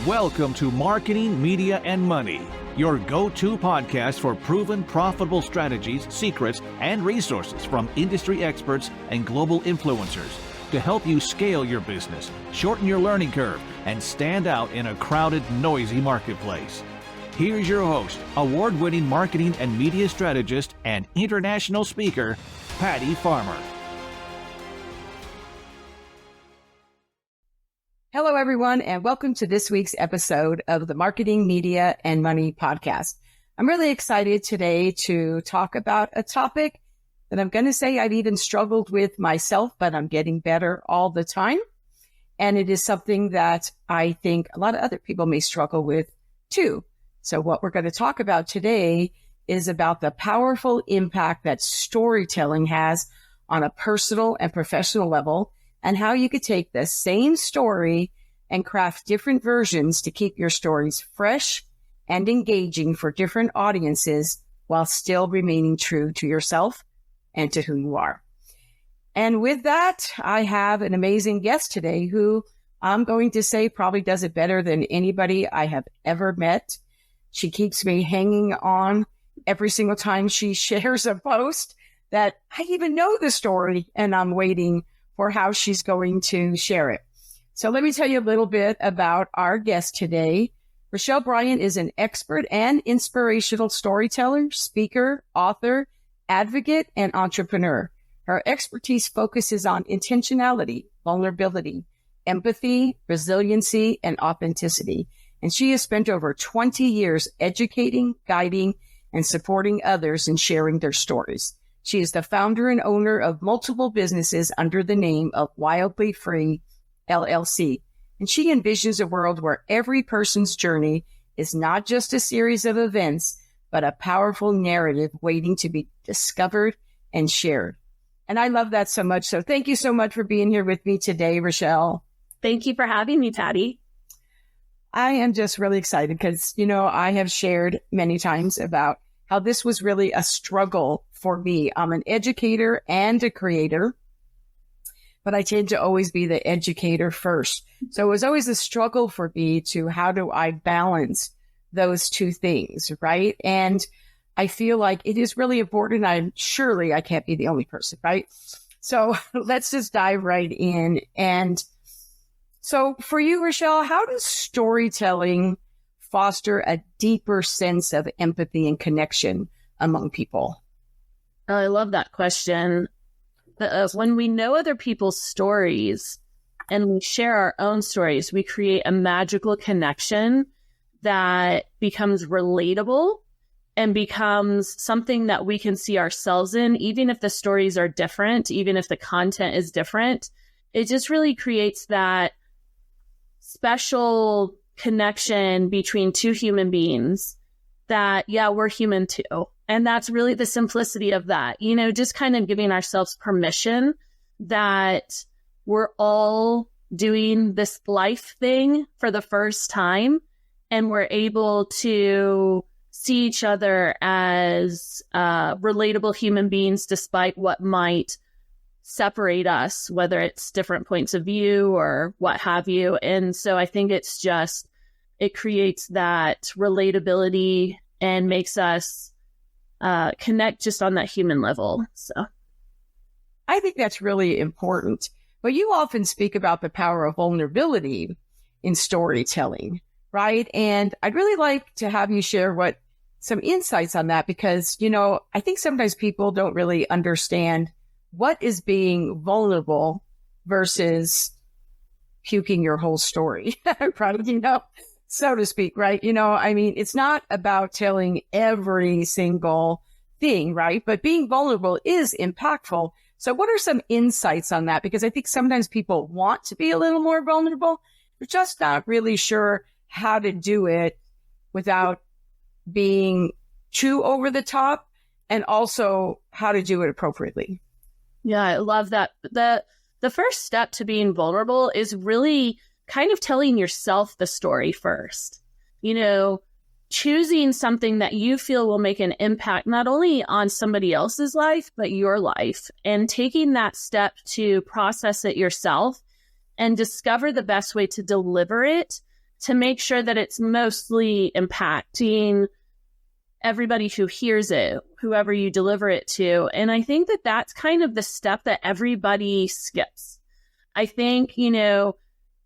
Welcome to Marketing, Media, and Money, your go-to podcast for proven profitable strategies, secrets, and resources from industry experts and global influencers to help you scale your business, shorten your learning curve, and stand out in a crowded, noisy marketplace. Here's your host, award-winning marketing and media strategist and international speaker, Patty Farmer. Hello, everyone, and welcome to this week's episode of the Marketing, Media, and Money podcast. I'm really excited today to talk about a topic that I'm going to say I've even struggled with myself, but I'm getting better all the time. And it is something that I think a lot of other people may struggle with too. So what we're going to talk about today is about the powerful impact that storytelling has on a personal and professional level, and how you could take the same story and craft different versions to keep your stories fresh and engaging for different audiences while still remaining true to yourself and to who you are. And with that, I have an amazing guest today who I'm going to say probably does it better than anybody I have ever met. She keeps me hanging on every single time she shares a post that I even know the story and I'm waiting for how she's going to share it. So let me tell you a little bit about our guest today. Rachelle Bryant is an expert and inspirational storyteller, speaker, author, advocate, and entrepreneur. Her expertise focuses on intentionality, vulnerability, empathy, resiliency, and authenticity. And she has spent over 20 years educating, guiding, and supporting others in sharing their stories. She is the founder and owner of multiple businesses under the name of Wildly Free LLC. And she envisions a world where every person's journey is not just a series of events, but a powerful narrative waiting to be discovered and shared. And I love that so much. So thank you so much for being here with me today, Rachelle. Thank you for having me, Patty. I am just really excited because, I have shared many times about how this was really a struggle for me. I'm an educator and a creator, but I tend to always be the educator first. So it was always a struggle for me to how do I balance those two things, right? And I feel like it is really important. I can't be the only person, right? So let's just dive right in. And so for you, Rachelle, how does storytelling foster a deeper sense of empathy and connection among people? I love that question. When we know other people's stories and we share our own stories, we create a magical connection that becomes relatable and becomes something that we can see ourselves in, even if the stories are different, even if the content is different. It just really creates that special connection between two human beings that, we're human too. And that's really the simplicity of that, just kind of giving ourselves permission that we're all doing this life thing for the first time. And we're able to see each other as relatable human beings, despite what might separate us, whether it's different points of view or what have you. And so I think it creates that relatability and makes us connect just on that human level. So I think that's really important. But you often speak about the power of vulnerability in storytelling, right? And I'd really like to have you share some insights on that, because, I think sometimes people don't really understand what is being vulnerable versus puking your whole story, right? So to speak, right? It's not about telling every single thing, right? But being vulnerable is impactful. So what are some insights on that? Because I think sometimes people want to be a little more vulnerable. They're just not really sure how to do it without being too over the top, and also how to do it appropriately. Yeah, I love that. The first step to being vulnerable is really kind of telling yourself the story first. Choosing something that you feel will make an impact not only on somebody else's life, but your life, and taking that step to process it yourself and discover the best way to deliver it to make sure that it's mostly impacting everybody who hears it, whoever you deliver it to. And I think that that's kind of the step that everybody skips. I think,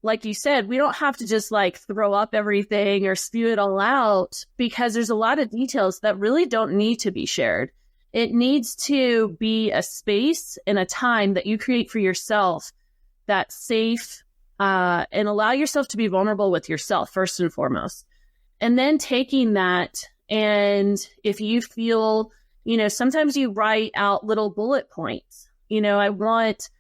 like you said, we don't have to just like throw up everything or spew it all out, because there's a lot of details that really don't need to be shared. It needs to be a space and a time that you create for yourself that's safe, and allow yourself to be vulnerable with yourself first and foremost. And then taking that, and if you feel, sometimes you write out little bullet points. I want,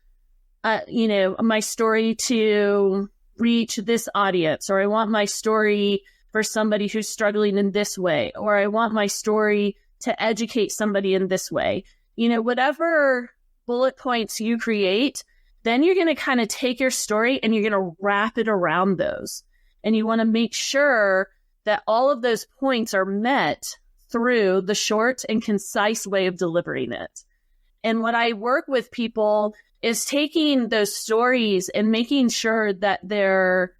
my story to reach this audience, or I want my story for somebody who's struggling in this way, or I want my story to educate somebody in this way. Whatever bullet points you create, then you're going to kind of take your story and you're going to wrap it around those. And you want to make sure that all of those points are met through the short and concise way of delivering it. And what I work with people is taking those stories and making sure that they're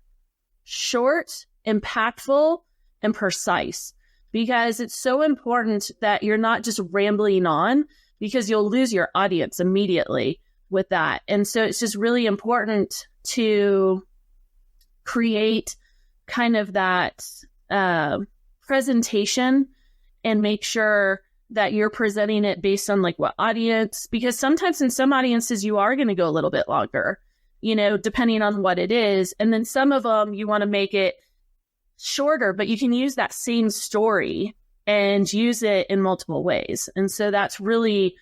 short, impactful, and precise. Because it's so important that you're not just rambling on, because you'll lose your audience immediately with that. And so it's just really important to create kind of that presentation and make sure that you're presenting it based on like what audience, because sometimes in some audiences you are going to go a little bit longer, depending on what it is. And then some of them you want to make it shorter, but you can use that same story and use it in multiple ways. And so that's really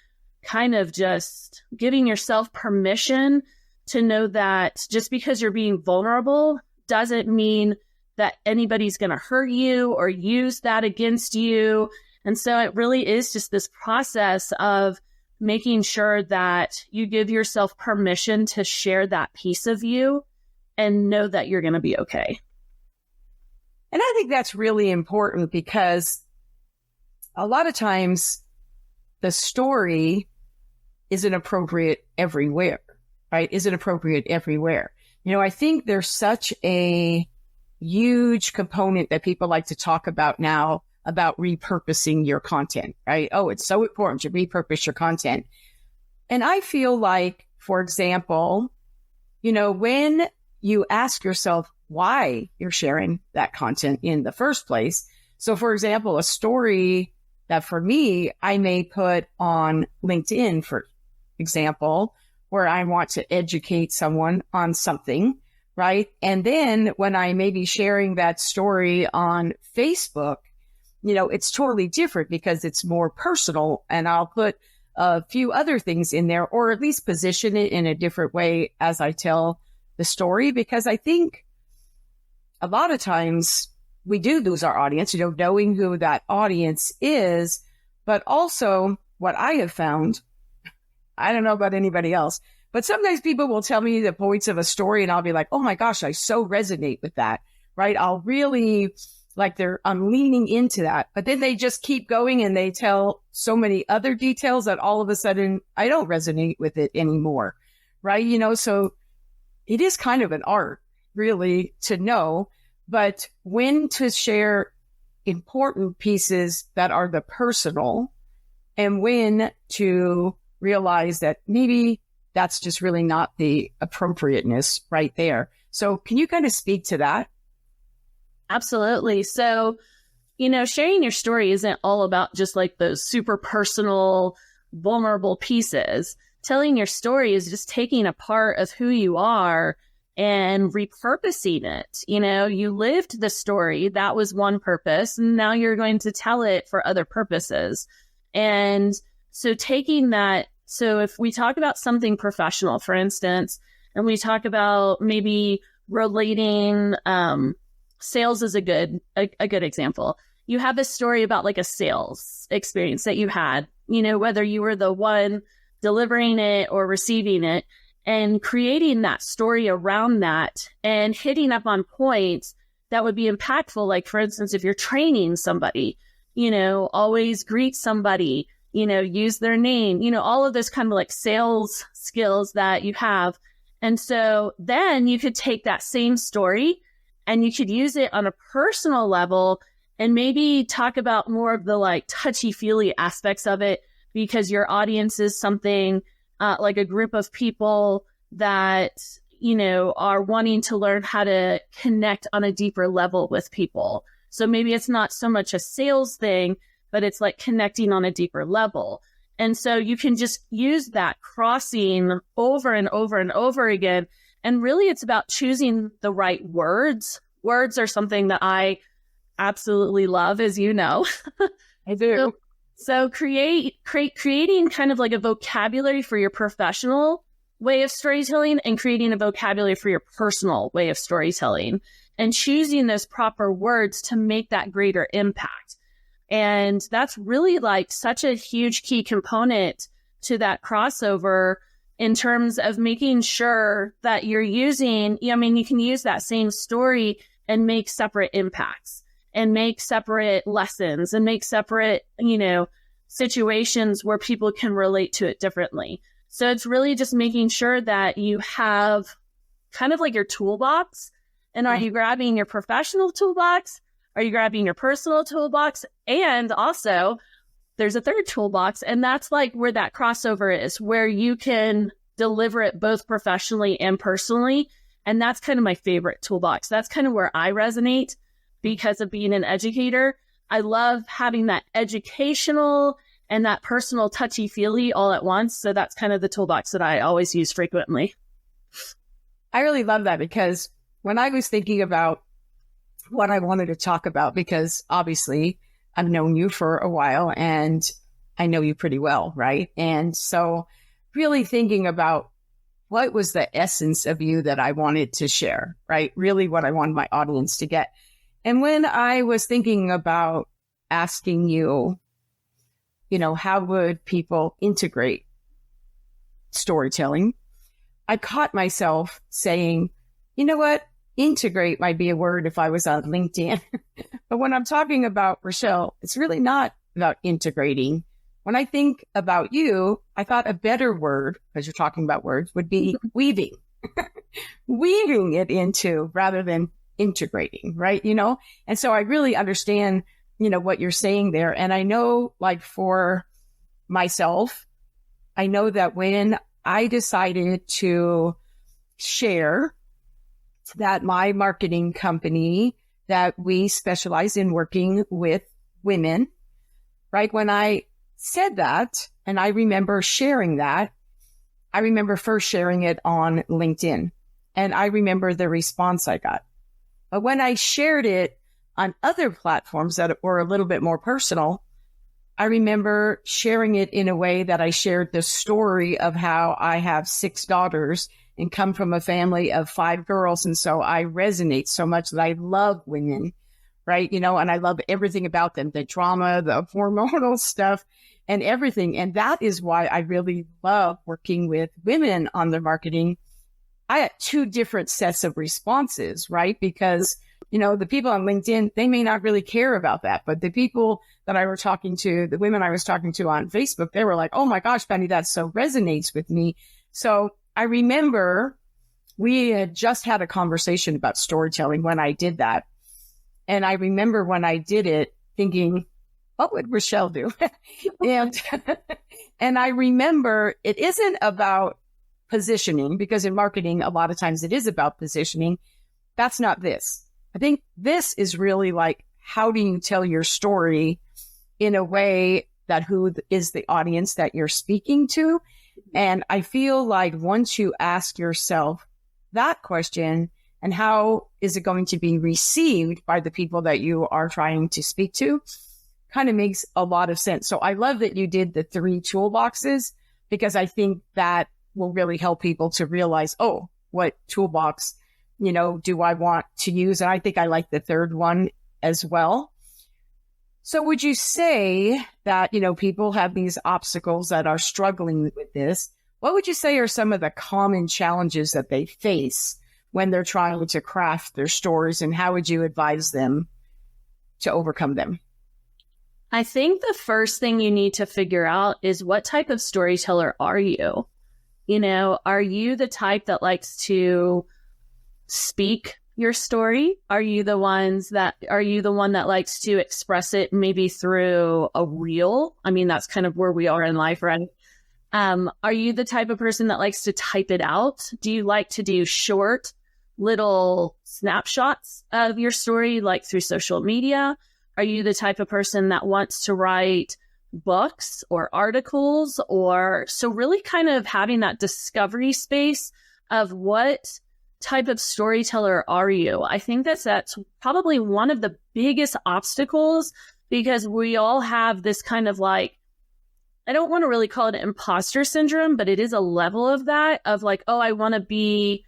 kind of just giving yourself permission to know that just because you're being vulnerable doesn't mean that anybody's going to hurt you or use that against you. And so it really is just this process of making sure that you give yourself permission to share that piece of you and know that you're going to be okay. And I think that's really important, because a lot of times the story isn't appropriate everywhere, right? Isn't appropriate everywhere. I think there's such a huge component that people like to talk about now about repurposing your content, right? Oh, it's so important to repurpose your content. And I feel like, for example, when you ask yourself why you're sharing that content in the first place. So for example, a story that for me, I may put on LinkedIn, for example, where I want to educate someone on something, right? And then when I may be sharing that story on Facebook, it's totally different because it's more personal, and I'll put a few other things in there, or at least position it in a different way as I tell the story, because I think a lot of times we do lose our audience, knowing who that audience is. But also what I have found, I don't know about anybody else, but sometimes people will tell me the points of a story and I'll be like, oh my gosh, I so resonate with that, right? I'll really I'm leaning into that, but then they just keep going and they tell so many other details that all of a sudden I don't resonate with it anymore, right? So it is kind of an art, really, to know, but when to share important pieces that are the personal, and when to realize that maybe that's just really not the appropriateness right there. So can you kind of speak to that? Absolutely. So, sharing your story isn't all about just like those super personal, vulnerable pieces. Telling your story is just taking a part of who you are and repurposing it. You lived the story. That was one purpose. And now you're going to tell it for other purposes. And so taking that, so if we talk about something professional, for instance, and we talk about maybe relating, sales is a good example. You have a story about like a sales experience that you had, whether you were the one delivering it or receiving it, and creating that story around that and hitting up on points that would be impactful. Like, for instance, if you're training somebody, always greet somebody, use their name, all of those kind of like sales skills that you have. And so then you could take that same story And you could use it on a personal level and maybe talk about more of the like touchy-feely aspects of it, because your audience is something like a group of people that, you know, are wanting to learn how to connect on a deeper level with people. So maybe it's not so much a sales thing, but it's like connecting on a deeper level. And so you can just use that crossing over and over and over again. And really it's about choosing the right words. Words are something that I absolutely love, as you know. I do. So creating kind of like a vocabulary for your professional way of storytelling and creating a vocabulary for your personal way of storytelling, and choosing those proper words to make that greater impact. And that's really like such a huge key component to that crossover in terms of making sure that you're using, I mean, you can use that same story and make separate impacts and make separate lessons and make separate, you know, situations where people can relate to it differently. So it's really just making sure that you have kind of like your toolbox. And are you grabbing your professional toolbox? Are you grabbing your personal toolbox? And also there's a third toolbox, and that's like where that crossover is, where you can deliver it both professionally and personally. And that's kind of my favorite toolbox. That's kind of where I resonate because of being an educator. I love having that educational and that personal touchy-feely all at once. So that's kind of the toolbox that I always use frequently. I really love that, because when I was thinking about what I wanted to talk about, because obviously I've known you for a while and I know you pretty well, right? And so really thinking about what was the essence of you that I wanted to share, right? Really what I wanted my audience to get. And when I was thinking about asking you, you know, how would people integrate storytelling, I caught myself saying, you know what? Integrate might be a word if I was on LinkedIn. But when I'm talking about Rachelle, it's really not about integrating. When I think about you, I thought a better word, because you're talking about words, would be weaving. Weaving it into rather than integrating, right? You know? And so I really understand, you know, what you're saying there. And I know, like, for myself, I know that when I decided to share that my marketing company, that we specialize in working with women, right? When I said that, and I remember sharing that, I remember first sharing it on LinkedIn, and I remember the response I got. But when I shared it on other platforms that were a little bit more personal, I remember sharing it in a way that I shared the story of how I have 6 daughters and come from a family of 5 girls. And so I resonate so much that I love women, right? You know, and I love everything about them, the drama, the hormonal stuff and everything. And that is why I really love working with women on their marketing. I had 2 different sets of responses, right? Because, you know, the people on LinkedIn, they may not really care about that. But the people that I were talking to, the women I was talking to on Facebook, they were like, oh my gosh, Penny, that so resonates with me. So I remember we had just had a conversation about storytelling when I did that. And I remember when I did it thinking, what would Rachelle do? and I remember it isn't about positioning, because in marketing, a lot of times it is about positioning. That's not this. I think this is really like, how do you tell your story in a way that who is the audience that you're speaking to? And I feel like once you ask yourself that question, and how is it going to be received by the people that you are trying to speak to, kind of makes a lot of sense. So I love that you did the 3 toolboxes, because I think that will really help people to realize, oh, what toolbox, you know, do I want to use? And I think I like the 3rd one as well. So would you say that, you know, people have these obstacles that are struggling with this? What would you say are some of the common challenges that they face when they're trying to craft their stories, and how would you advise them to overcome them? I think the first thing you need to figure out is, what type of storyteller are you? You know, are you the type that likes to speak your story? Are you the one that likes to express it maybe through a reel? I mean, that's kind of where we are in life, right? Are you the type of person that likes to type it out? Do you like to do short little snapshots of your story, like through social media? Are you the type of person that wants to write books or articles? Or so really kind of having that discovery space of what type of storyteller are you? I think that's probably one of the biggest obstacles, because we all have this kind of like, I don't want to really call it imposter syndrome, but it is a level of that, of like, oh, I want to be,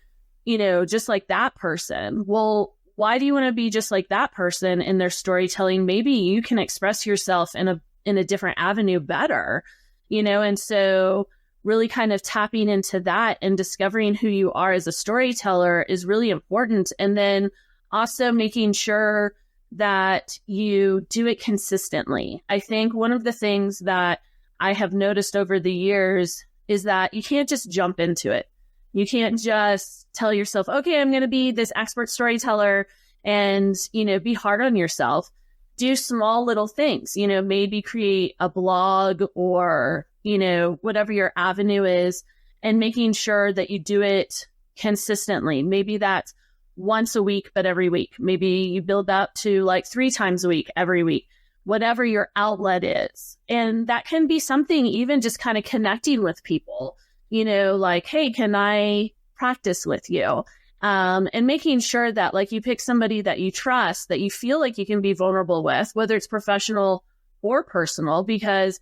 just like that person. Well, why do you want to be just like that person in their storytelling? Maybe you can express yourself in a different avenue better, and so really kind of tapping into that and discovering who you are as a storyteller is really important. And then also making sure that you do it consistently. I think one of the things that I have noticed over the years is that you can't just jump into it. You can't just tell yourself, okay, I'm going to be this expert storyteller and, be hard on yourself. Do small little things, maybe create a blog or, whatever your avenue is, and making sure that you do it consistently. Maybe that's once a week, but every week. Maybe you build up to like 3 times a week, every week, whatever your outlet is. And that can be something even just kind of connecting with people, like, hey, can I practice with you? And making sure that like you pick somebody that you trust, that you feel like you can be vulnerable with, whether it's professional or personal, because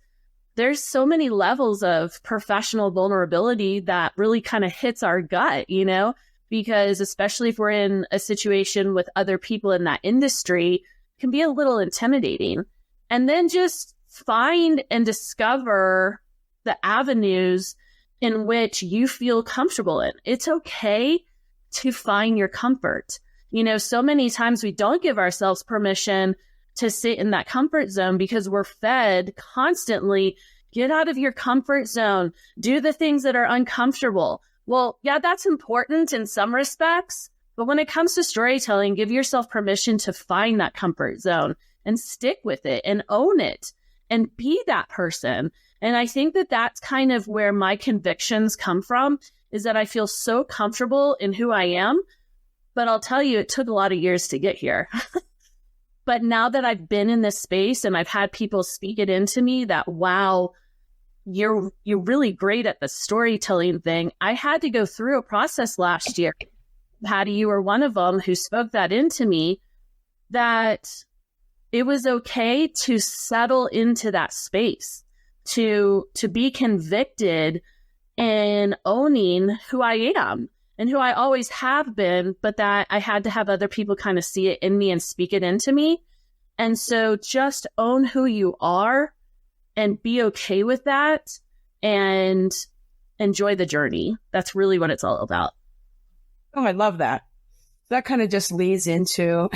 there's so many levels of professional vulnerability that really kind of hits our gut, because especially if we're in a situation with other people in that industry, it can be a little intimidating. And then just find and discover the avenues in which you feel comfortable in. It's okay to find your comfort. So many times we don't give ourselves permission to sit in that comfort zone because we're fed constantly, get out of your comfort zone, do the things that are uncomfortable. Well, yeah, that's important in some respects, but when it comes to storytelling, give yourself permission to find that comfort zone and stick with it and own it and be that person. And I think that that's kind of where my convictions come from, is that I feel so comfortable in who I am. But I'll tell you, it took a lot of years to get here. But now that I've been in this space and I've had people speak it into me that, wow, you're really great at the storytelling thing. I had to go through a process last year. Patty, you were one of them who spoke that into me, that it was okay to settle into that space, to be convicted and owning who I am and who I always have been, but that I had to have other people kind of see it in me and speak it into me. And so just own who you are and be okay with that and enjoy the journey. That's really what it's all about. Oh, I love that. That kind of just leads into,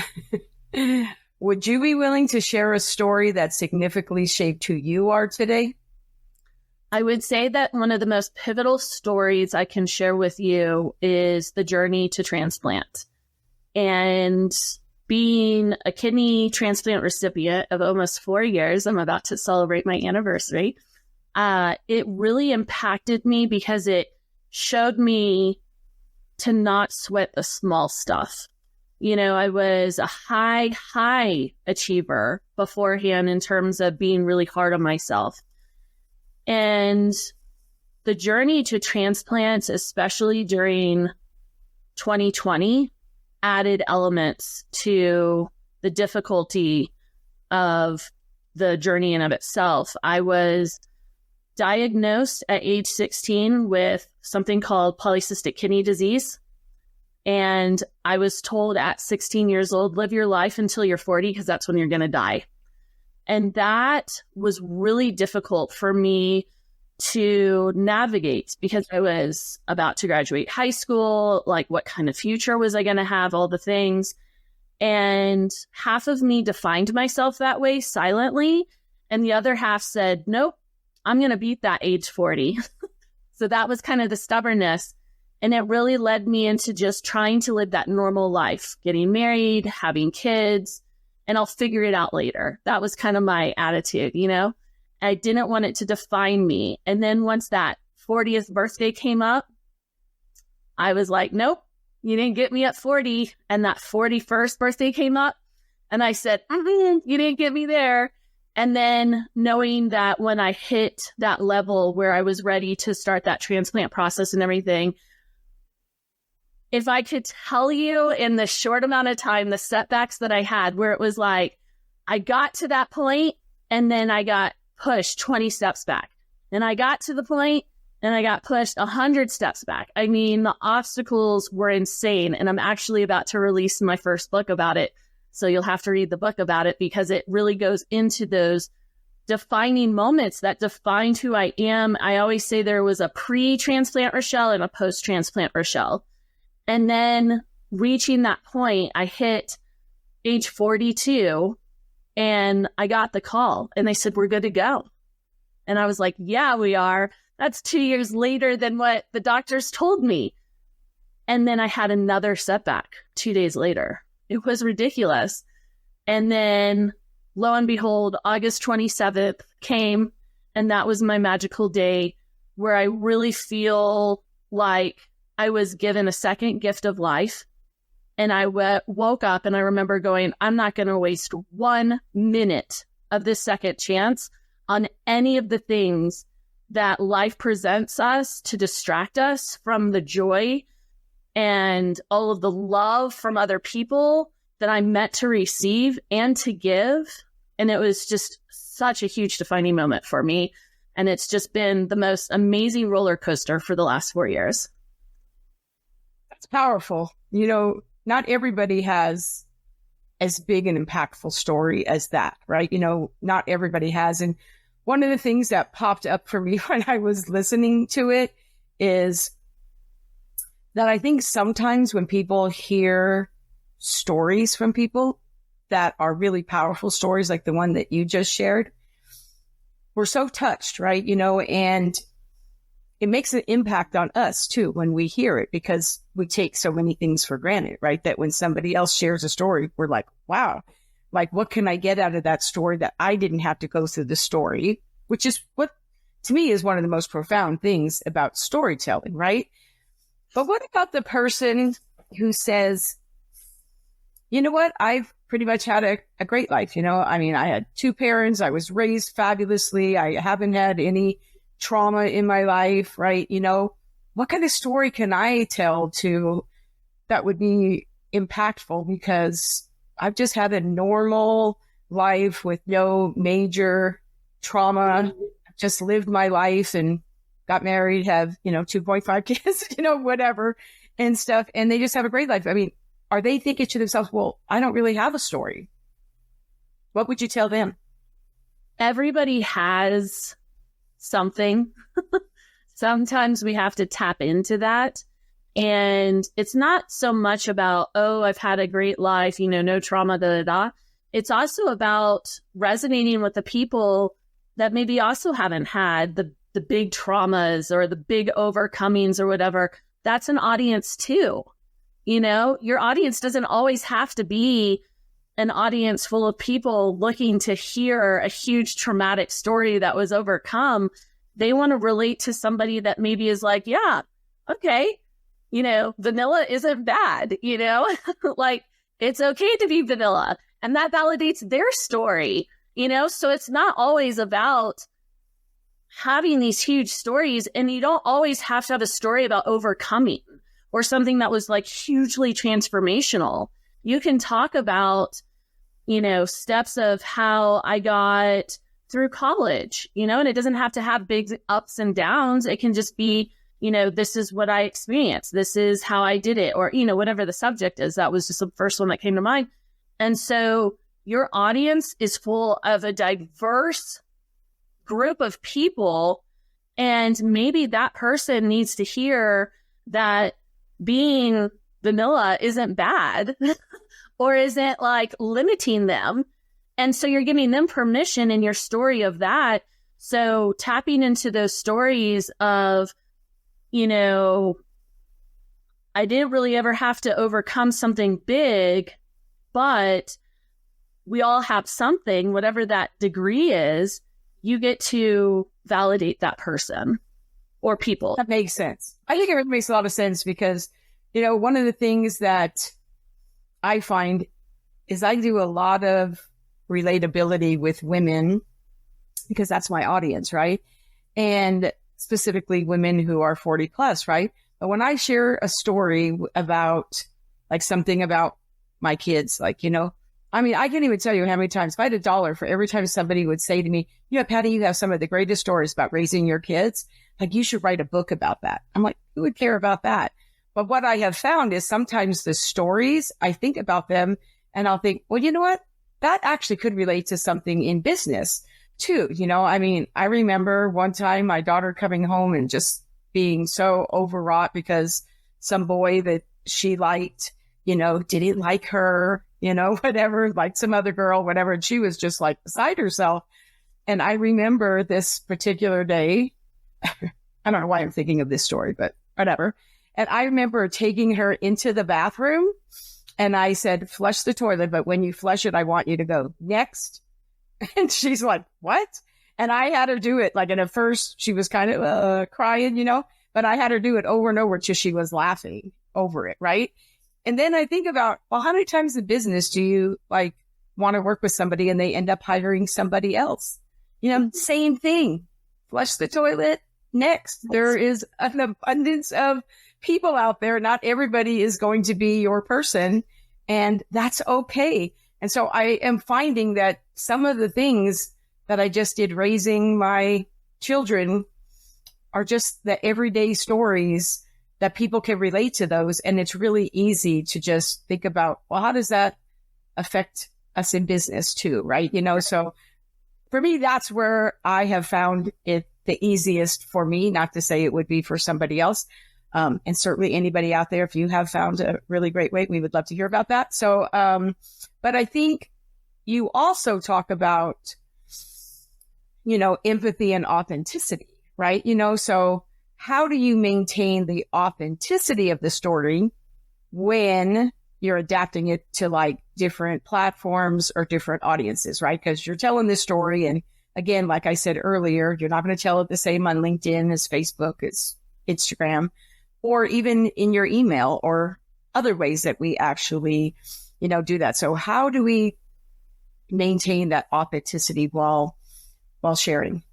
would you be willing to share a story that significantly shaped who you are today? I would say that one of the most pivotal stories I can share with you is the journey to transplant. And being a kidney transplant recipient of almost 4 years, I'm about to celebrate my anniversary, it really impacted me because it showed me to not sweat the small stuff. I was a high achiever beforehand in terms of being really hard on myself. And the journey to transplants, especially during 2020, added elements to the difficulty of the journey in of itself. I was diagnosed at age 16 with something called polycystic kidney disease. And I was told at 16 years old, live your life until you're 40, because that's when you're going to die. And that was really difficult for me to navigate, because I was about to graduate high school. Like, what kind of future was I going to have? All the things. And half of me defined myself that way silently. And the other half said, nope, I'm going to beat that age 40. So that was kind of the stubbornness. And it really led me into just trying to live that normal life, getting married, having kids, and I'll figure it out later. That was kind of my attitude, you know? I didn't want it to define me. And then once that 40th birthday came up, I was like, nope, you didn't get me at 40. And that 41st birthday came up and I said, you didn't get me there. And then knowing that when I hit that level where I was ready to start that transplant process and everything, if I could tell you in the short amount of time, the setbacks that I had, where it was like, I got to that point and then I got pushed 20 steps back. And I got to the point and I got pushed 100 steps back. I mean, the obstacles were insane. And I'm actually about to release my first book about it. So you'll have to read the book about it because it really goes into those defining moments that defined who I am. I always say there was a pre-transplant Rachelle and a post-transplant Rachelle. And then reaching that point, I hit age 42 and I got the call and they said, we're good to go. And I was like, yeah, we are. That's 2 years later than what the doctors told me. And then I had another setback 2 days later. It was ridiculous. And then lo and behold, August 27th came and that was my magical day where I really feel like I was given a second gift of life. And I woke up and I remember going, I'm not going to waste 1 minute of this second chance on any of the things that life presents us to distract us from the joy and all of the love from other people that I'm meant to receive and to give. And it was just such a huge defining moment for me. And it's just been the most amazing roller coaster for the last 4 years. That's powerful. You know, not everybody has as big an impactful story as that, right? You know, not everybody has. And one of the things that popped up for me when I was listening to it is that I think sometimes when people hear stories from people that are really powerful stories, like the one that you just shared, we're so touched, right? You know, and it makes an impact on us too when we hear it, because we take so many things for granted, right? That when somebody else shares a story, we're like, wow, like what can I get out of that story that I didn't have to go through the story, which is what to me is one of the most profound things about storytelling, right? But what about the person who says, you know what, I've pretty much had a great life. You know, I mean, I had 2 parents. I was raised fabulously. I haven't had any trauma in my life, right? You know, what kind of story can I tell to that would be impactful? Because I've just had a normal life with no major trauma. I've just lived my life and got married, have, you know, 2.5 kids, you know, whatever and stuff. And they just have a great life. I mean, are they thinking to themselves, well, I don't really have a story? What would you tell them? Everybody has something. Sometimes we have to tap into that. And it's not so much about, oh, I've had a great life, you know, no trauma, da, da, da. It's also about resonating with the people that maybe also haven't had the big traumas or the big overcomings or whatever. That's an audience too. You know, your audience doesn't always have to be an audience full of people looking to hear a huge traumatic story that was overcome. They want to relate to somebody that maybe is like, yeah, okay, you know, vanilla isn't bad, you know, like it's okay to be vanilla. And that validates their story, you know, so it's not always about having these huge stories, and you don't always have to have a story about overcoming or something that was like hugely transformational. You can talk about, you know, steps of how I got through college, you know, and it doesn't have to have big ups and downs. It can just be, you know, this is what I experienced. This is how I did it, or, you know, whatever the subject is. That was just the first one that came to mind. And so your audience is full of a diverse group of people. And maybe that person needs to hear that being vanilla isn't bad or isn't like limiting them. And so you're giving them permission in your story of that. So tapping into those stories of, you know, I didn't really ever have to overcome something big, but we all have something, whatever that degree is, you get to validate that person or people. That makes sense. I think it makes a lot of sense because, one of the things that I find is I do a lot of relatability with women because that's my audience, right? And specifically women who are 40 plus, right? But when I share a story about like something about my kids, like, I can't even tell you how many times, if I had $1 for every time somebody would say to me, Patty, you have some of the greatest stories about raising your kids. Like, you should write a book about that. I'm like, who would care about that? But what I have found is sometimes the stories, I think about them and I'll think, well, you know what? That actually could relate to something in business too. I remember one time my daughter coming home and just being so overwrought because some boy that she liked, didn't like her, whatever, like some other girl, whatever. And she was just like beside herself. And I remember this particular day, I don't know why I'm thinking of this story, but whatever. And I remember taking her into the bathroom and I said, flush the toilet, but when you flush it, I want you to go next. And she's like, what? And I had her do it. Like, and at first she was kind of crying, but I had her do it over and over until she was laughing over it. Right. And then I think about, well, how many times in business do you like want to work with somebody and they end up hiring somebody else? Same thing. Flush the toilet. Next. There is an abundance of people out there. Not everybody is going to be your person, and that's okay. And so I am finding that some of the things that I just did raising my children are just the everyday stories that people can relate to those. And it's really easy to just think about, well, how does that affect us in business too? Right. So for me, that's where I have found it the easiest for me, not to say it would be for somebody else. And certainly anybody out there, if you have found a really great way, we would love to hear about that. So, but I think you also talk about, empathy and authenticity, right? So how do you maintain the authenticity of the story when you're adapting it to like different platforms or different audiences, right? Because you're telling this story. And again, like I said earlier, you're not going to tell it the same on LinkedIn as Facebook, as Instagram, or even in your email or other ways that we actually, do that. So how do we maintain that authenticity while sharing?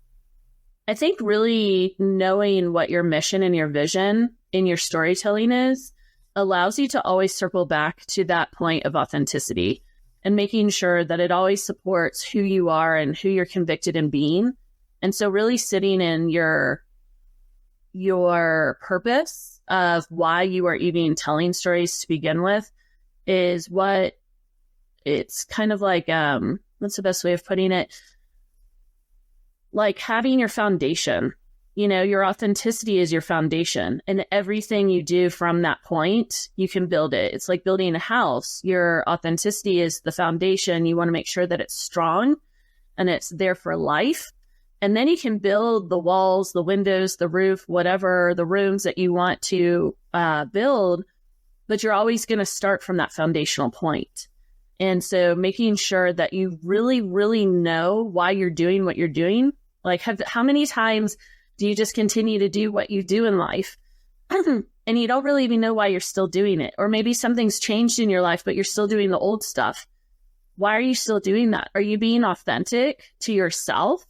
I think really knowing what your mission and your vision in your storytelling is allows you to always circle back to that point of authenticity and making sure that it always supports who you are and who you're convicted in being. And so really sitting in your purpose of why you are even telling stories to begin with is what it's kind of like, what's the best way of putting it? Like having your foundation, your authenticity is your foundation, and everything you do from that point, you can build it. It's like building a house. Your authenticity is the foundation. You want to make sure that it's strong and it's there for life. And then you can build the walls, the windows, the roof, whatever, the rooms that you want to build, but you're always going to start from that foundational point. And so making sure that you really, really know why you're doing what you're doing. Like, how many times do you just continue to do what you do in life and you don't really even know why you're still doing it? Or maybe something's changed in your life, but you're still doing the old stuff. Why are you still doing that? Are you being authentic to yourself?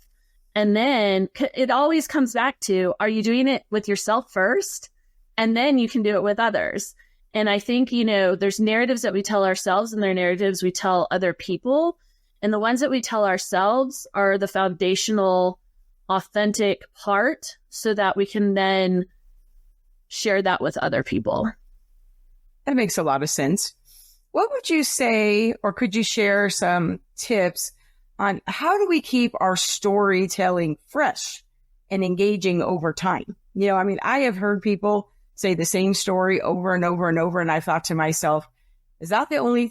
And then it always comes back to, are you doing it with yourself first? And then you can do it with others. And I think, there's narratives that we tell ourselves and there are narratives we tell other people. And the ones that we tell ourselves are the foundational, authentic part so that we can then share that with other people. That makes a lot of sense. What would you say, or could you share some tips on how do we keep our storytelling fresh and engaging over time? I have heard people say the same story over and over and over. And I thought to myself, is that the only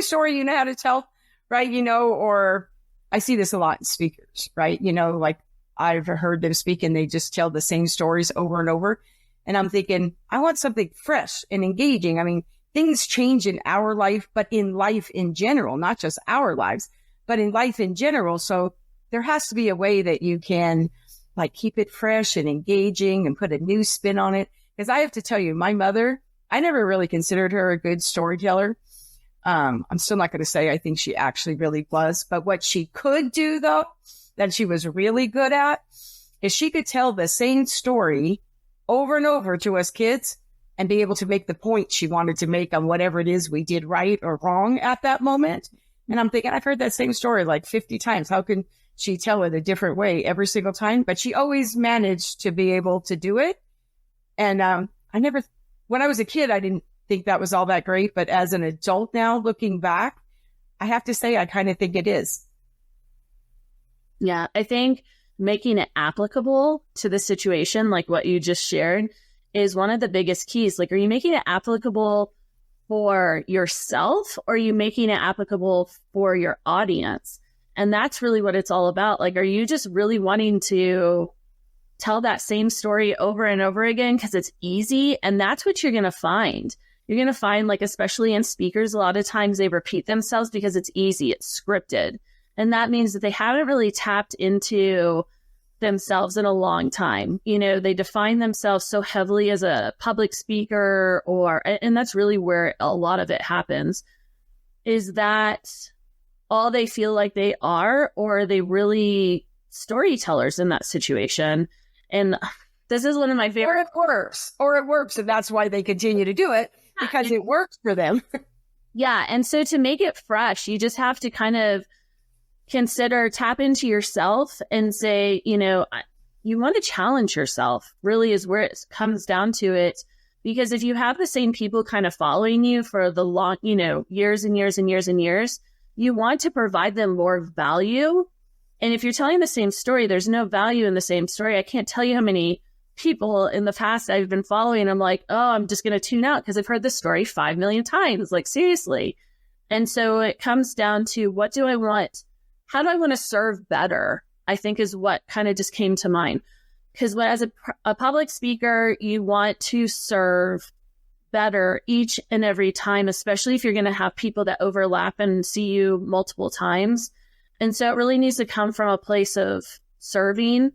story you know how to tell? Right. Or I see this a lot in speakers, right? Like I've heard them speak and they just tell the same stories over and over. And I'm thinking, I want something fresh and engaging. I mean, things change in our life, but in life in general, not just our lives, but in life in general. So there has to be a way that you can like keep it fresh and engaging and put a new spin on it. Because I have to tell you, my mother, I never really considered her a good storyteller. I'm still not going to say I think she actually really was, but what she could do though, that she was really good at, is she could tell the same story over and over to us kids and be able to make the point she wanted to make on whatever it is we did right or wrong at that moment. And I'm thinking, I've heard that same story like 50 times. How can she tell it a different way every single time? But she always managed to be able to do it. And when I was a kid, I didn't think that was all that great. But as an adult now, looking back, I have to say, I kind of think it is. Yeah, I think making it applicable to the situation, like what you just shared, is one of the biggest keys. Like, are you making it applicable for yourself, or are you making it applicable for your audience? And that's really what it's all about. Like, are you just really wanting to tell that same story over and over again because it's easy? And that's what you're going to find. You're going to find, like, especially in speakers, a lot of times they repeat themselves because it's easy, it's scripted. And that means that they haven't really tapped into themselves in a long time. You know, they define themselves so heavily as a public speaker, and that's really where a lot of it happens, is that all they feel like they are, or are they really storytellers in that situation? And this is one of my favorite. Or it works. And that's why they continue to do it, because it works for them. Yeah. And so to make it fresh, you just have to kind of tap into yourself and say, you know, you want to challenge yourself, really is where it comes down to it. Because if you have the same people kind of following you for the long, you know, years and years and years and years, you want to provide them more value. And if you're telling the same story, there's no value in the same story. I can't tell you how many people in the past I've been following. I'm like, oh, I'm just going to tune out because I've heard this story 5 million times. Like, seriously. And so it comes down to, what do I want? How do I want to serve better? I think is what kind of just came to mind. Because as a public speaker, you want to serve better each and every time, especially if you're going to have people that overlap and see you multiple times. And so it really needs to come from a place of serving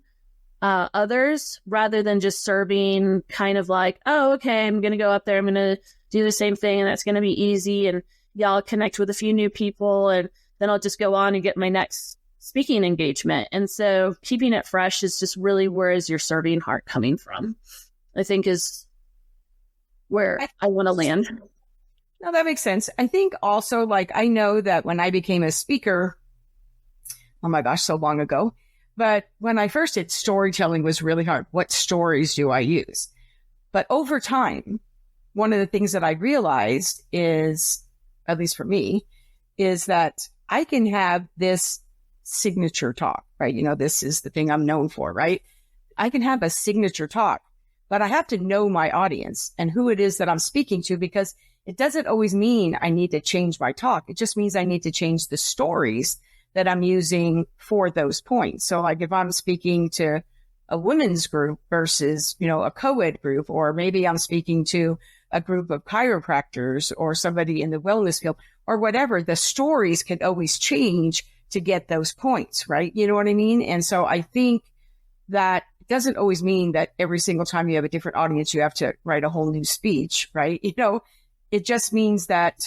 others rather than just serving kind of like, oh, okay, I'm going to go up there, I'm going to do the same thing, and that's going to be easy. And yeah, I'll connect with a few new people, and then I'll just go on and get my next speaking engagement. And so keeping it fresh is just really, where is your serving heart coming from? I think is where I want to land. No, that makes sense. I think also, like, I know that when I became a speaker, oh my gosh, so long ago, but when I first did, storytelling was really hard. What stories do I use? But over time, one of the things that I realized is, at least for me, is that I can have this signature talk, right? You know, this is the thing I'm known for, right? I can have a signature talk, but I have to know my audience and who it is that I'm speaking to, because it doesn't always mean I need to change my talk. It just means I need to change the stories that I'm using for those points. So like if I'm speaking to a women's group versus, you know, a co-ed group, or maybe I'm speaking to a group of chiropractors or somebody in the wellness field or whatever, the stories can always change to get those points, right? You know what I mean? And so I think that doesn't always mean that every single time you have a different audience, you have to write a whole new speech, right? You know, it just means that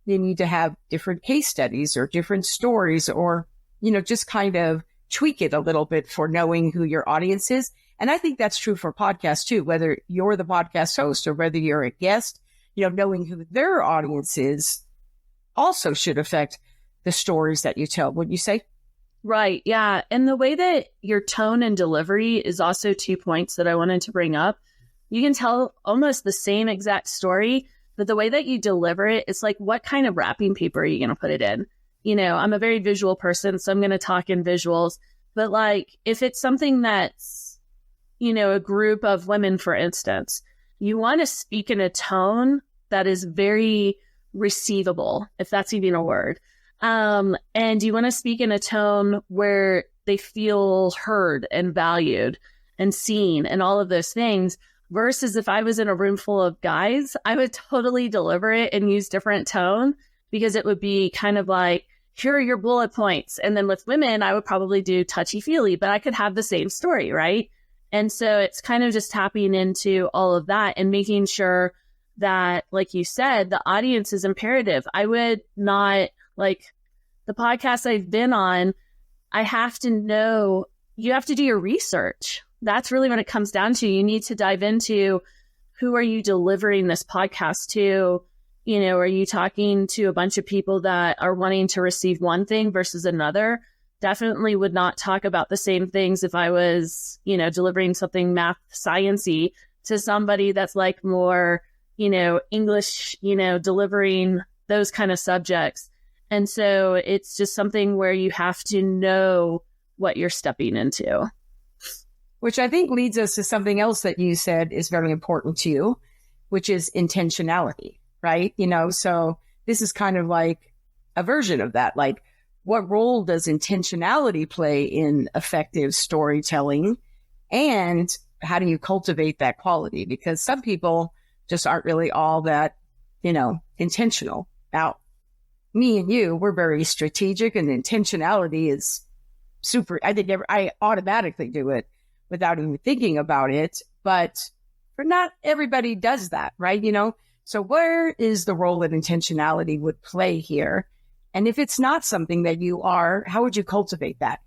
you need to have different case studies or different stories, or, you know, just kind of tweak it a little bit for knowing who your audience is. And I think that's true for podcasts too, whether you're the podcast host or whether you're a guest, you know, knowing who their audience is also should affect the stories that you tell, wouldn't you say? Right. Yeah. And the way that your tone and delivery is also 2 points that I wanted to bring up. You can tell almost the same exact story, but the way that you deliver it, it's like, what kind of wrapping paper are you going to put it in? You know, I'm a very visual person, so I'm going to talk in visuals. But like, if it's something that's, you know, a group of women, for instance, you want to speak in a tone that is very receivable, if that's even a word. And you want to speak in a tone where they feel heard and valued and seen and all of those things, versus if I was in a room full of guys, I would totally deliver it and use different tone, because it would be kind of like, here are your bullet points. And then with women, I would probably do touchy-feely, but I could have the same story, right? And so it's kind of just tapping into all of that and making sure that, like you said, the audience is imperative. I would not, like the podcast I've been on, I have to know, you have to do your research. That's really what it comes down to. You need to dive into, who are you delivering this podcast to? You know, are you talking to a bunch of people that are wanting to receive one thing versus another? Definitely would not talk about the same things if I was, you know, delivering something math science-y to somebody that's like more, you know, English, you know, delivering those kind of subjects. And so it's just something where you have to know what you're stepping into. Which I think leads us to something else that you said is very important to you, which is intentionality. Right? You know, so this is kind of like a version of that. Like, what role does intentionality play in effective storytelling? And how do you cultivate that quality? Because some people just aren't really all that, you know, intentional. Now, me and you, we're very strategic, and intentionality is super. I think I automatically do it without even thinking about it. But for not everybody does that, right? You know, so where is the role that intentionality would play here? And if it's not something that you are, how would you cultivate that?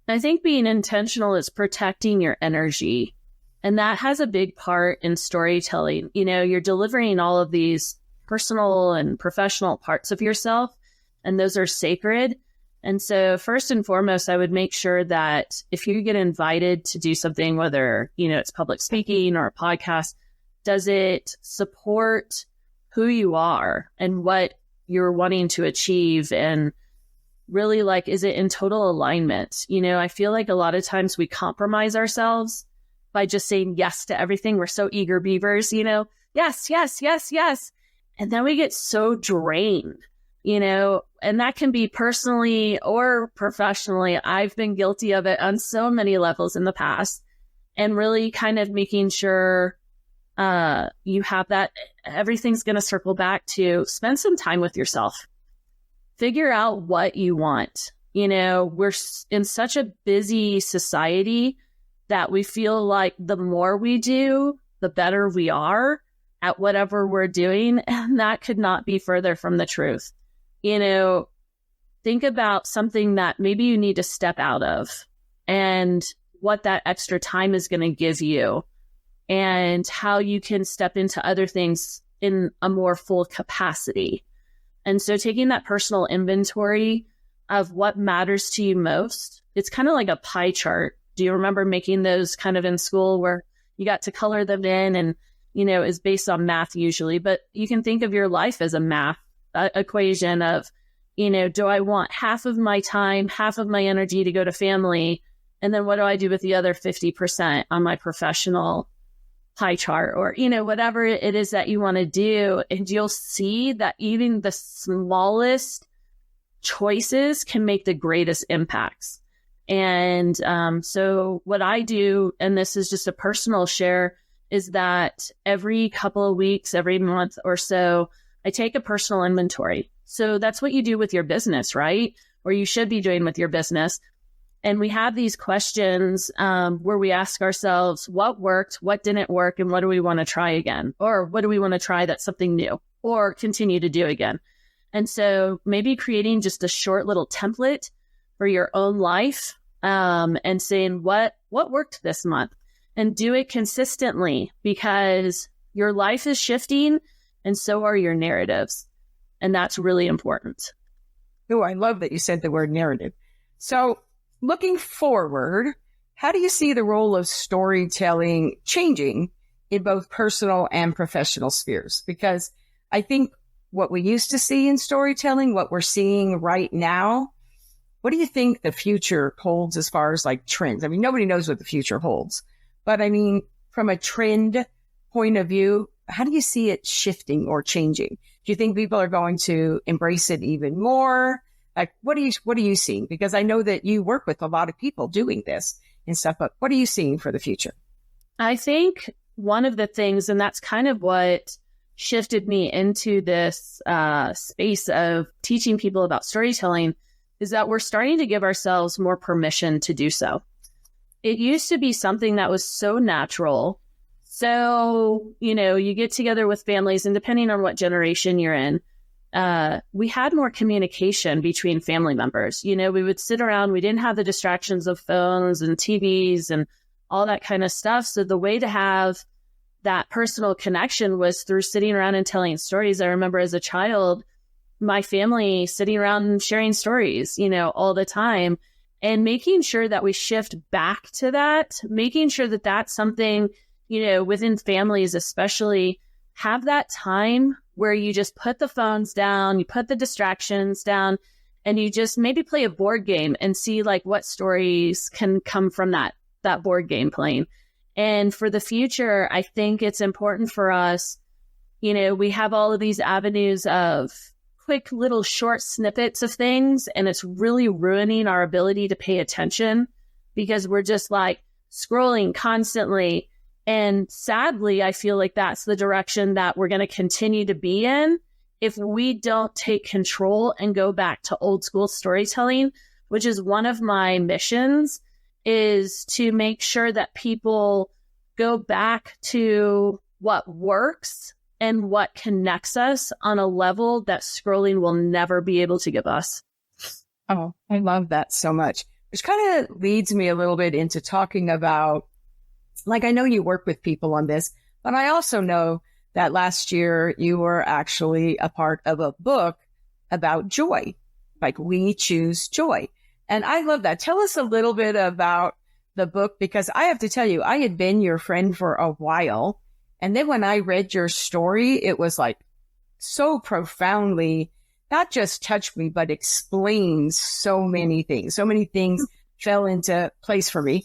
I think being intentional is protecting your energy. And that has a big part in storytelling. You know, you're delivering all of these personal and professional parts of yourself, and those are sacred. And so first and foremost, I would make sure that if you get invited to do something, whether, you know, it's public speaking or a podcast, does it support who you are and what you're wanting to achieve? And really, like, is it in total alignment? You know, I feel like a lot of times we compromise ourselves by just saying yes to everything. We're so eager beavers, you know, yes, yes, yes, yes. And then we get so drained, you know, and that can be personally or professionally. I've been guilty of it on so many levels in the past, and really kind of making sure you have that. Everything's going to circle back to spend some time with yourself. Figure out what you want. You know, we're in such a busy society that we feel like the more we do, the better we are at whatever we're doing. And that could not be further from the truth. You know, think about something that maybe you need to step out of and what that extra time is going to give you, and how you can step into other things in a more full capacity. And so taking that personal inventory of what matters to you most, it's kind of like a pie chart. Do you remember making those kind of in school where you got to color them in, and, you know, is based on math usually, but you can think of your life as a math equation of, you know, do I want half of my time, half of my energy to go to family? And then what do I do with the other 50% on my professional pie chart, or, you know, whatever it is that you want to do? And you'll see that even the smallest choices can make the greatest impacts. And so what I do, and this is just a personal share, is that every couple of weeks, every month or so, I take a personal inventory. So that's what you do with your business, right? Or you should be doing with your business. And we have these questions where we ask ourselves, what worked, what didn't work, and what do we want to try again? Or what do we want to try that's something new, or continue to do again? And so maybe creating just a short little template for your own life, and saying what worked this month, and do it consistently, because your life is shifting and so are your narratives. And that's really important. Oh, I love that you said the word narrative. So looking forward, how do you see the role of storytelling changing in both personal and professional spheres? Because I think what we used to see in storytelling, what we're seeing right now, what do you think the future holds as far as like trends? I mean, nobody knows what the future holds, but I mean, from a trend point of view, how do you see it shifting or changing? Do you think people are going to embrace it even more? Like, what are you seeing? Because I know that you work with a lot of people doing this and stuff, but what are you seeing for the future? I think one of the things, and that's kind of what shifted me into this space of teaching people about storytelling, is that we're starting to give ourselves more permission to do so. It used to be something that was so natural. So, you get together with families, and depending on what generation you're in, we had more communication between family members. We would sit around, we didn't have the distractions of phones and TVs and all that kind of stuff. So the way to have that personal connection was through sitting around and telling stories. I remember as a child, my family sitting around and sharing stories, all the time, and making sure that we shift back to that, making sure that that's something, within families, especially, have that time where you just put the phones down, you put the distractions down, and you just maybe play a board game and see like what stories can come from that board game playing. And for the future, I think it's important for us, we have all of these avenues of quick little short snippets of things, and it's really ruining our ability to pay attention because we're just like scrolling constantly. And sadly, I feel like that's the direction that we're going to continue to be in if we don't take control and go back to old school storytelling, which is one of my missions, is to make sure that people go back to what works and what connects us on a level that scrolling will never be able to give us. Oh, I love that so much, which kind of leads me a little bit into talking about, like, I know you work with people on this, but I also know that last year you were actually a part of a book about joy, like We Choose Joy. And I love that. Tell us a little bit about the book, because I have to tell you, I had been your friend for a while. And then when I read your story, it was like so profoundly, not just touched me, but explains so many things. So many things fell into place for me.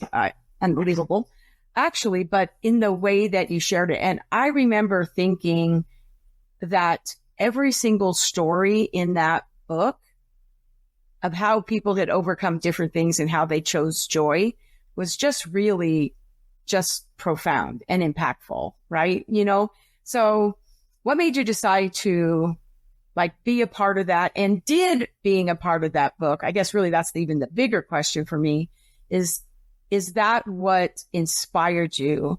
Unbelievable, actually, but in the way that you shared it. And I remember thinking that every single story in that book of how people had overcome different things and how they chose joy was just really just profound and impactful, right? So what made you decide to be a part of that? And did being a part of that book, I guess really that's even the bigger question for me, is that what inspired you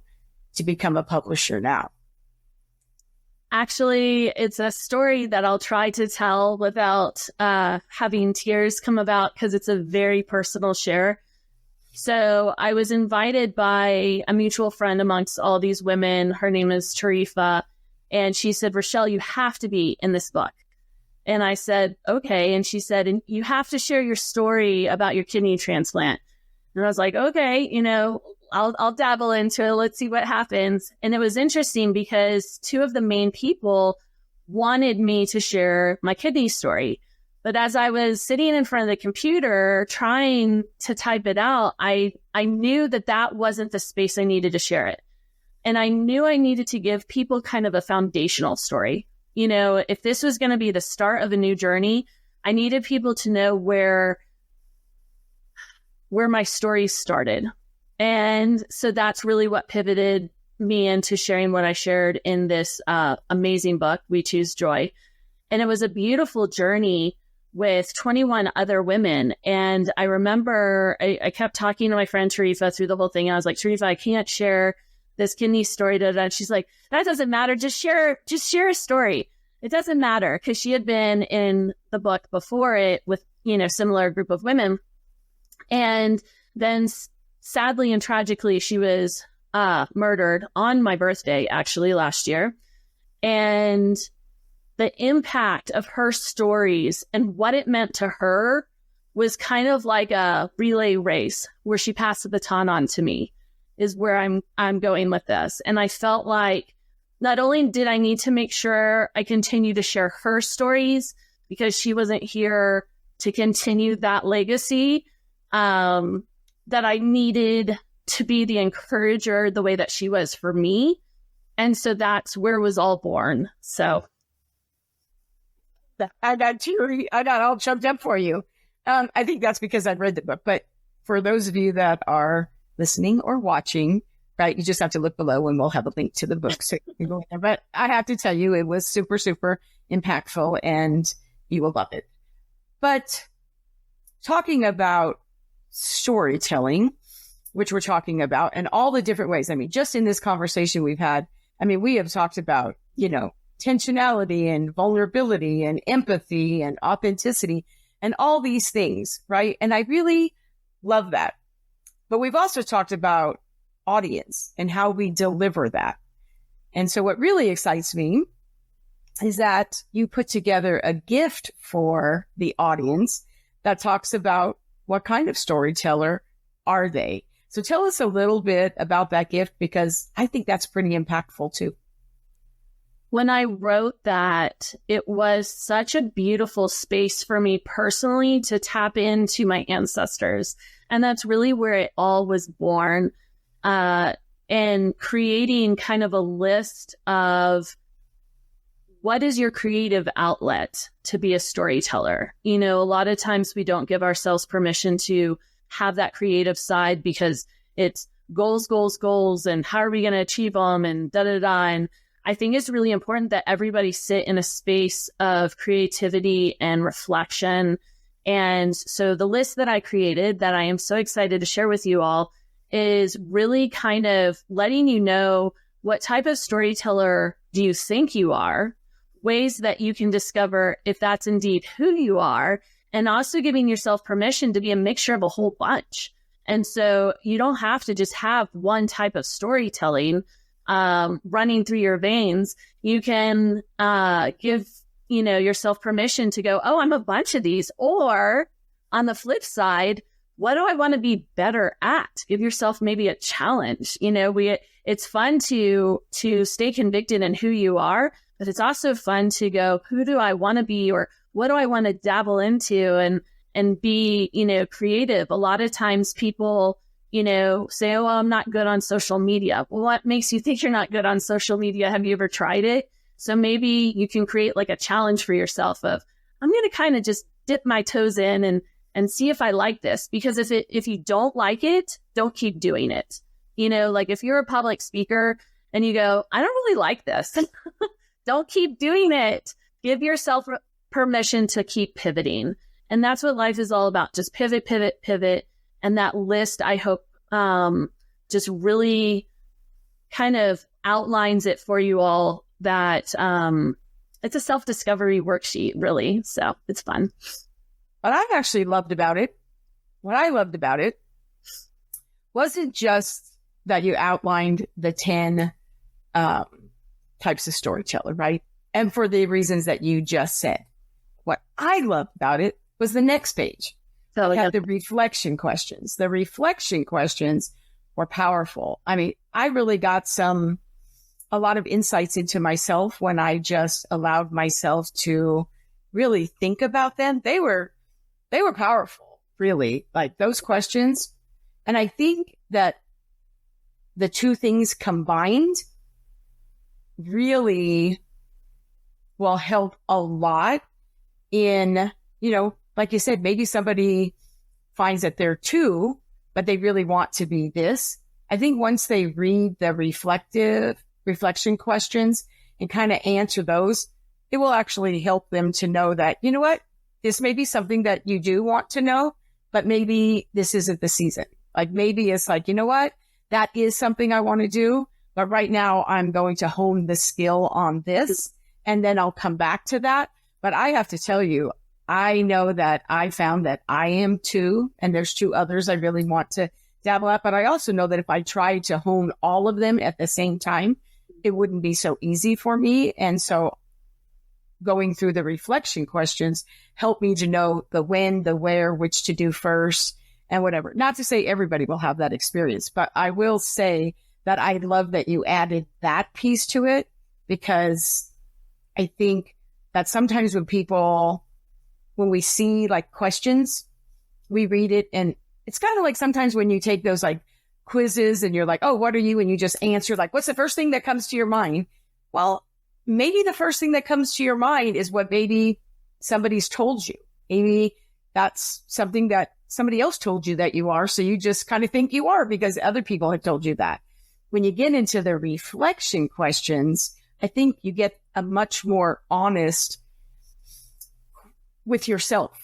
to become a publisher now? Actually, it's a story that I'll try to tell without having tears come about, because it's a very personal share. So I was invited by a mutual friend amongst all these women. Her name is Tarifa. And she said, Rachelle, you have to be in this book. And I said, okay. And she said, and you have to share your story about your kidney transplant. And I was like, okay, I'll dabble into it. Let's see what happens. And it was interesting because two of the main people wanted me to share my kidney story. But as I was sitting in front of the computer trying to type it out, I knew that wasn't the space I needed to share it. And I knew I needed to give people kind of a foundational story. If this was going to be the start of a new journey, I needed people to know where my story started. And so that's really what pivoted me into sharing what I shared in this amazing book, We Choose Joy. And it was a beautiful journey with 21 other women. And I remember I kept talking to my friend Tarifa through the whole thing. I was like, Tarifa, I can't share this kidney story. And she's like, that doesn't matter. Just share a story. It doesn't matter, because she had been in the book before it with, similar group of women. And then sadly and tragically, she was murdered on my birthday, actually, last year. And the impact of her stories and what it meant to her was kind of like a relay race where she passed the baton on to me, is where I'm going with this. And I felt like not only did I need to make sure I continue to share her stories, because she wasn't here to continue that legacy, that I needed to be the encourager the way that she was for me. And so that's where it was all born. So I got all jumped up for you. I think that's because I've read the book. But for those of you that are listening or watching, right? You just have to look below and we'll have a link to the book. So you can go there. But I have to tell you, it was super, super impactful and you will love it. But talking about storytelling, which we're talking about, and all the different ways. I mean, just in this conversation we've had, I mean, we have talked about, intentionality and vulnerability and empathy and authenticity and all these things, right? And I really love that. But we've also talked about audience and how we deliver that. And so what really excites me is that you put together a gift for the audience that talks about what kind of storyteller are they. So tell us a little bit about that gift, because I think that's pretty impactful too. When I wrote that, it was such a beautiful space for me personally to tap into my ancestors. And that's really where it all was born. And creating kind of a list of what is your creative outlet to be a storyteller. A lot of times we don't give ourselves permission to have that creative side because it's goals, goals, goals, and how are we going to achieve them and da-da-da. And I think it's really important that everybody sit in a space of creativity and reflection. And so the list that I created that I am so excited to share with you all is really kind of letting you know what type of storyteller do you think you are, ways that you can discover if that's indeed who you are, and also giving yourself permission to be a mixture of a whole bunch. And so you don't have to just have one type of storytelling running through your veins. You can give yourself permission to go, oh, I'm a bunch of these. Or on the flip side, what do I want to be better at? Give yourself maybe a challenge. It's fun to stay convicted in who you are, but it's also fun to go, who do I want to be, or what do I want to dabble into and be, creative. A lot of times people, say, oh, I'm not good on social media. Well, what makes you think you're not good on social media? Have you ever tried it? So maybe you can create like a challenge for yourself of, I'm going to kind of just dip my toes in and see if I like this. Because if you don't like it, don't keep doing it. Like if you're a public speaker and you go, I don't really like this, don't keep doing it. Give yourself permission to keep pivoting. And that's what life is all about. Just pivot, pivot, pivot. And that list, I hope, just really kind of outlines it for you all, that it's a self-discovery worksheet, really. So it's fun. What I actually loved about it, wasn't just that you outlined the 10 types of storyteller, right? And for the reasons that you just said. What I loved about it was the next page. So had the reflection questions. The reflection questions were powerful. I mean, I really got a lot of insights into myself when I just allowed myself to really think about them. They were powerful, really, like those questions. And I think that the two things combined really will help a lot in, like you said, maybe somebody finds that they're two, but they really want to be this. I think once they read the reflection questions and kind of answer those, it will actually help them to know that, you know what, this may be something that you do want to know, but maybe this isn't the season. Like maybe it's like, you know what, that is something I want to do, but right now I'm going to hone the skill on this and then I'll come back to that. But I have to tell you, I know that I found that I am two, and there's two others I really want to dabble at. But I also know that if I tried to hone all of them at the same time, it wouldn't be so easy for me. And so going through the reflection questions helped me to know the when, the where, which to do first, and whatever. Not to say everybody will have that experience, but I will say that I love that you added that piece to it, because I think that sometimes when we see like questions, we read it, and it's kind of like sometimes when you take those like quizzes and you're like, oh, what are you? And you just answer like, what's the first thing that comes to your mind? Well, maybe the first thing that comes to your mind is what maybe somebody's told you. Maybe that's something that somebody else told you that you are. So you just kind of think you are because other people have told you that. when you get into the reflection questions, I think you get a much more honest with yourself.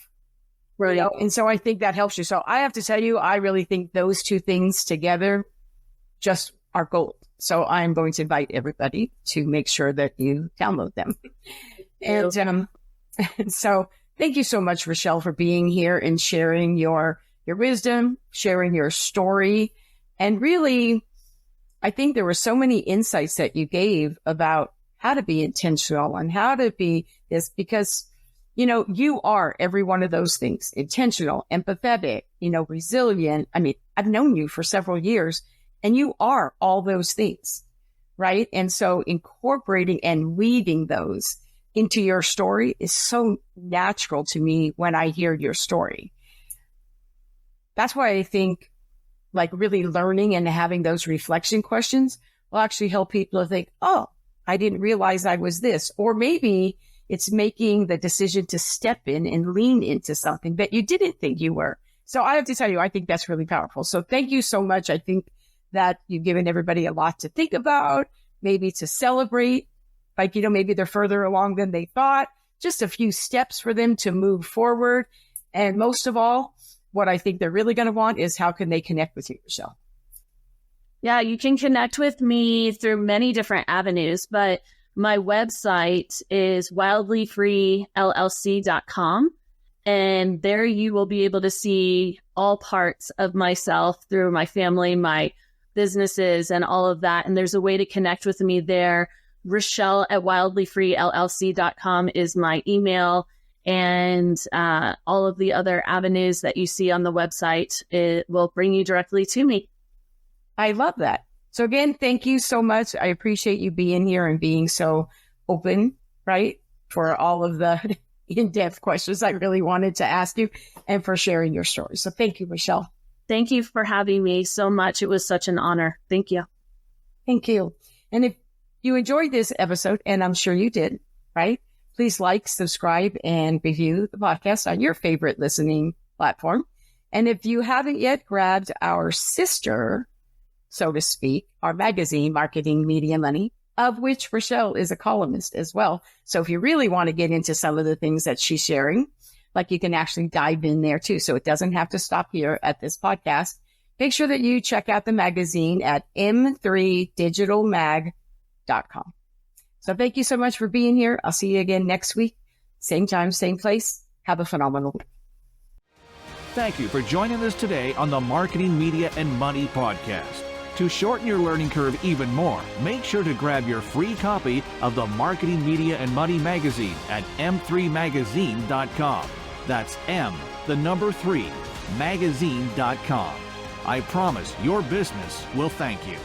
Right. You know? And so I think that helps you. So I have to tell you, I really think those two things together just are gold. So I'm going to invite everybody to make sure that you download them. And so thank you so much, Rachelle, for being here and sharing your wisdom, sharing your story. And really, I think there were so many insights that you gave about how to be intentional and how to be this, because, you know, you are every one of those things: intentional, empathetic, you know, resilient. I mean, I've known you for several years and you are all those things, right? And so incorporating and weaving those into your story is so natural to me when I hear your story. That's why I think like really learning and having those reflection questions will actually help people to think, oh, I didn't realize I was this. Or maybe it's making the decision to step in and lean into something that you didn't think you were. So I have to tell you, I think that's really powerful. So thank you so much. I think that you've given everybody a lot to think about, maybe to celebrate. Like, you know, maybe they're further along than they thought, just a few steps for them to move forward. And most of all, what I think they're really going to want is how can they connect with you, Rachelle? Yeah, you can connect with me through many different avenues, but my website is wildlyfreellc.com. And there you will be able to see all parts of myself through my family, my businesses, and all of that. And there's a way to connect with me there. Rachelle at wildlyfreellc.com is my email, and all of the other avenues that you see on the website, it will bring you directly to me. I love that. So again, thank you so much. I appreciate you being here and being so open, right, for all of the in-depth questions I really wanted to ask you and for sharing your story. So thank you, Rachelle. Thank you for having me so much. It was such an honor. Thank you. Thank you. And if you enjoyed this episode, and I'm sure you did, right? Please like, subscribe, and review the podcast on your favorite listening platform. And if you haven't yet grabbed our sister, so to speak, our magazine, Marketing, Media, Money, of which Rachelle is a columnist as well. So if you really want to get into some of the things that she's sharing, like you can actually dive in there too. So it doesn't have to stop here at this podcast. Make sure that you check out the magazine at m3digitalmag.com. So thank you so much for being here. I'll see you again next week. Same time, same place. Have a phenomenal week. Thank you for joining us today on the Marketing, Media, and Money podcast. To shorten your learning curve even more, make sure to grab your free copy of the Marketing, Media, and Money magazine at m3magazine.com. That's M3magazine.com. I promise your business will thank you.